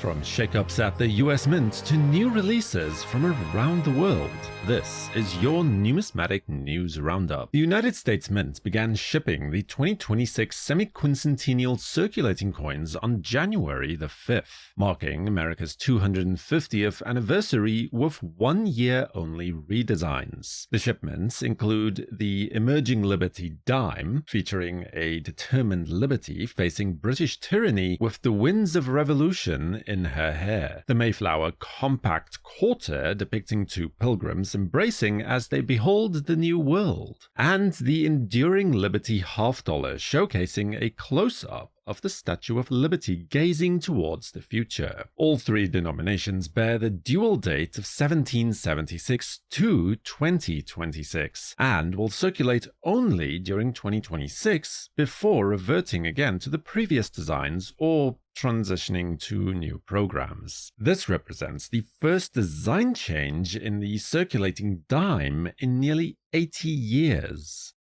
From shakeups at the US Mint to new releases from around the world, this is your Numismatic News Roundup. The United States Mint began shipping the 2026 Semiquincentennial circulating coins on January the 5th, marking America's 250th anniversary with one-year-only redesigns. The shipments include the Emerging Liberty dime, featuring a determined liberty facing British tyranny with the winds of revolution in her hair, the Mayflower compact quarter depicting two pilgrims embracing as they behold the new world, and the Enduring Liberty half-dollar showcasing a close-up of the Statue of Liberty gazing towards the future. All three denominations bear the dual date of 1776 to 2026, and will circulate only during 2026 before reverting again to the previous designs or transitioning to new programs. This represents the first design change in the circulating dime in nearly 80 years.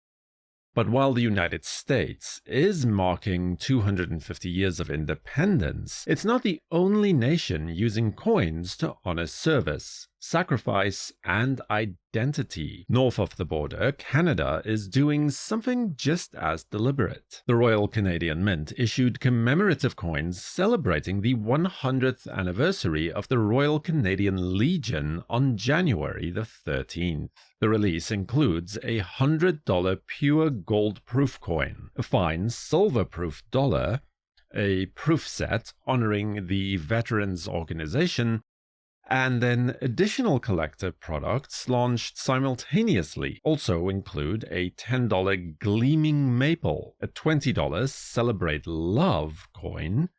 But while the United States is marking 250 years of independence, it's not the only nation using coins to honor service, sacrifice, and identity. North of the border, Canada is doing something just as deliberate. The Royal Canadian Mint issued commemorative coins celebrating the 100th anniversary of the Royal Canadian Legion on January the 13th. The release includes a $100 pure gold proof coin, a fine silver proof dollar, a proof set honoring the Veterans Organization, and then additional collector products launched simultaneously also include a $10 Gleaming Maple, a $20 Celebrate Love coin,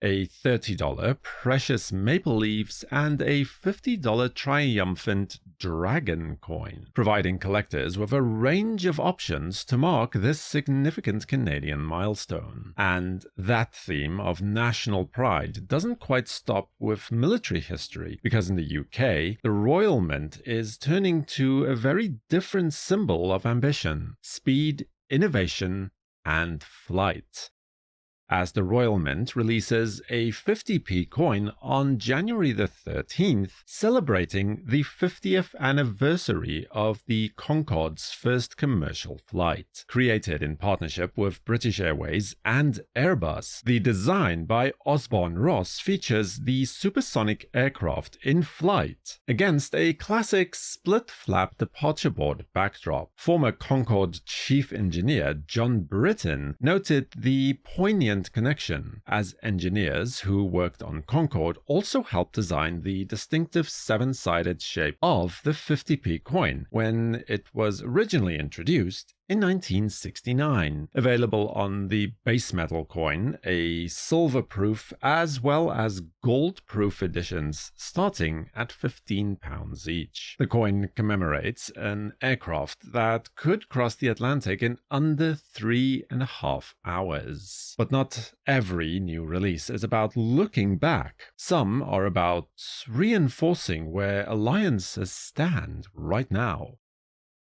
a $30 Precious Maple Leaves, and a $50 Triumphant Dragon coin, providing collectors with a range of options to mark this significant Canadian milestone. And that theme of national pride doesn't quite stop with military history, because in the UK, the Royal Mint is turning to a very different symbol of ambition, speed, innovation, and flight, as the Royal Mint releases a 50p coin on January the 13th, celebrating the 50th anniversary of the Concorde's first commercial flight. Created in partnership with British Airways and Airbus, the design by Osborne Ross features the supersonic aircraft in flight against a classic split-flap departure board backdrop. Former Concorde chief engineer John Britton noted the poignant connection, as engineers who worked on Concorde also helped design the distinctive seven-sided shape of the 50p coin when it was originally introduced in 1969. Available on the base metal coin, a silver-proof as well as gold-proof editions starting at £15 each. The coin commemorates an aircraft that could cross the Atlantic in under 3.5 hours. But not every new release is about looking back. Some are about reinforcing where alliances stand right now.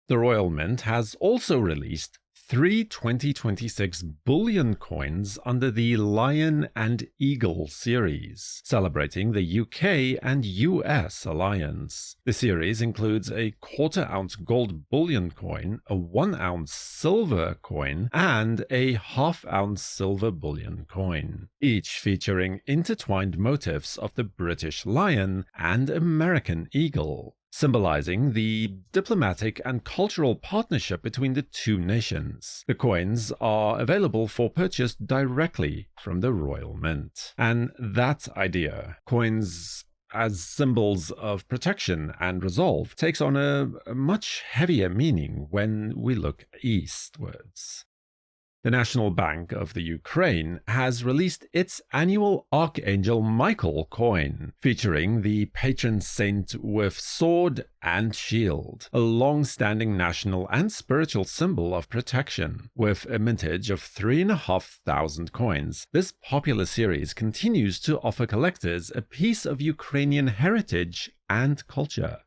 The Royal Mint has also released 3 2026 bullion coins under the Lion and Eagle series, celebrating the UK and US alliance. The series includes a quarter-ounce gold bullion coin, a 1-ounce silver coin, and a half-ounce silver bullion coin, each featuring intertwined motifs of the British lion and American eagle, symbolizing the diplomatic and cultural partnership between the two nations. The coins are available for purchase directly from the Royal Mint. And that idea, coins as symbols of protection and resolve, takes on a much heavier meaning when we look eastwards. The National Bank of the Ukraine has released its annual Archangel Michael coin, featuring the patron saint with sword and shield, a long-standing national and spiritual symbol of protection. With a mintage of 3,500 coins, this popular series continues to offer collectors a piece of Ukrainian heritage and culture.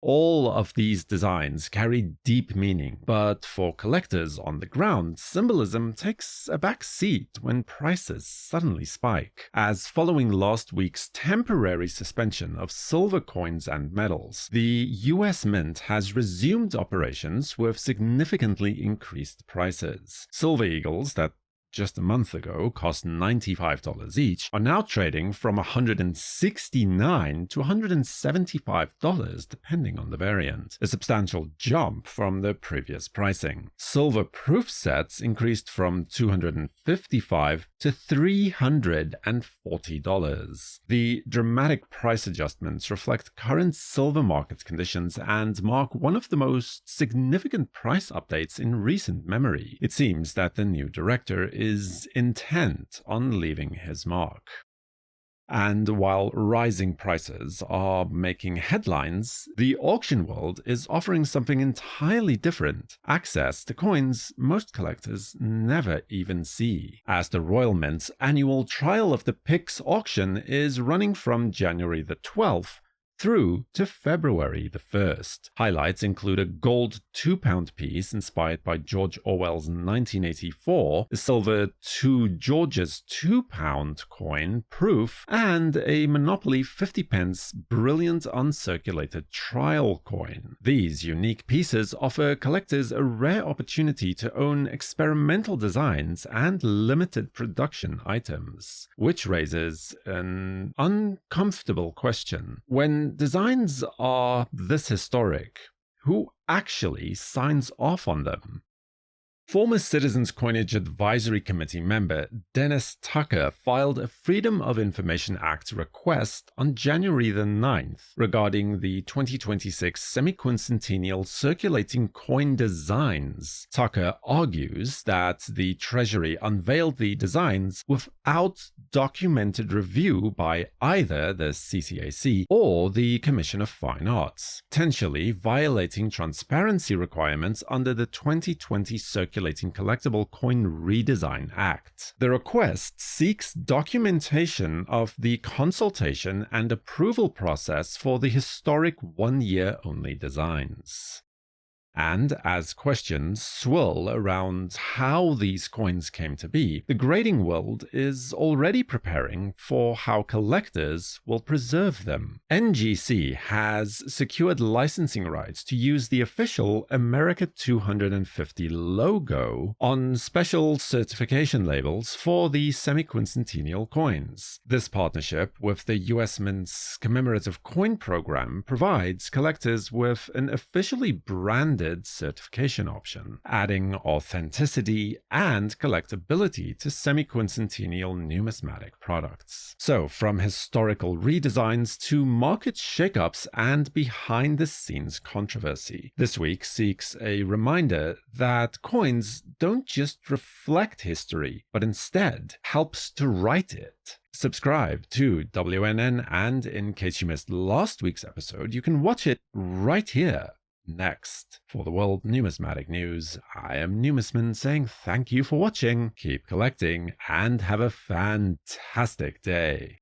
All of these designs carry deep meaning, but for collectors on the ground, symbolism takes a back seat when prices suddenly spike. As following last week's temporary suspension of silver coins and medals, the US Mint has resumed operations with significantly increased prices. Silver eagles that just a month ago cost $95 each, are now trading from $169 to $175 depending on the variant, a substantial jump from the previous pricing. Silver proof sets increased from $255 to $340. The dramatic price adjustments reflect current silver market conditions and mark one of the most significant price updates in recent memory. It seems that the new director is intent on leaving his mark. And while rising prices are making headlines, the auction world is offering something entirely different: access to coins most collectors never even see. As the Royal Mint's annual Trial of the Picks auction is running from January the 12th through to February the 1st. Highlights include a gold £2 piece inspired by George Orwell's 1984, a silver 2 George's £2 coin proof, and a Monopoly 50p brilliant uncirculated trial coin. These unique pieces offer collectors a rare opportunity to own experimental designs and limited production items, which raises an uncomfortable question. When designs are this historic, who actually signs off on them? Former Citizens Coinage Advisory Committee member Dennis Tucker filed a Freedom of Information Act request on January the 9th regarding the 2026 Semiquincentennial circulating coin designs. Tucker argues that the Treasury unveiled the designs without documented review by either the CCAC or the Commission of Fine Arts, potentially violating transparency requirements under the 2020 Circulating Collectible Coin Redesign Act. The request seeks documentation of the consultation and approval process for the historic one-year-only designs. And as questions swirl around how these coins came to be, the grading world is already preparing for how collectors will preserve them. NGC has secured licensing rights to use the official America 250 logo on special certification labels for the Semiquincentennial coins. This partnership with the US Mint's commemorative coin program provides collectors with an officially branded certification option, adding authenticity and collectability to semi-quincentennial numismatic products. So, from historical redesigns to market shakeups and behind-the-scenes controversy, this week seeks a reminder that coins don't just reflect history, but instead helps to write it. Subscribe to WNN, and in case you missed last week's episode, you can watch it right here. Next. For the World Numismatic News, I am Numisman saying thank you for watching, keep collecting, and have a fantastic day.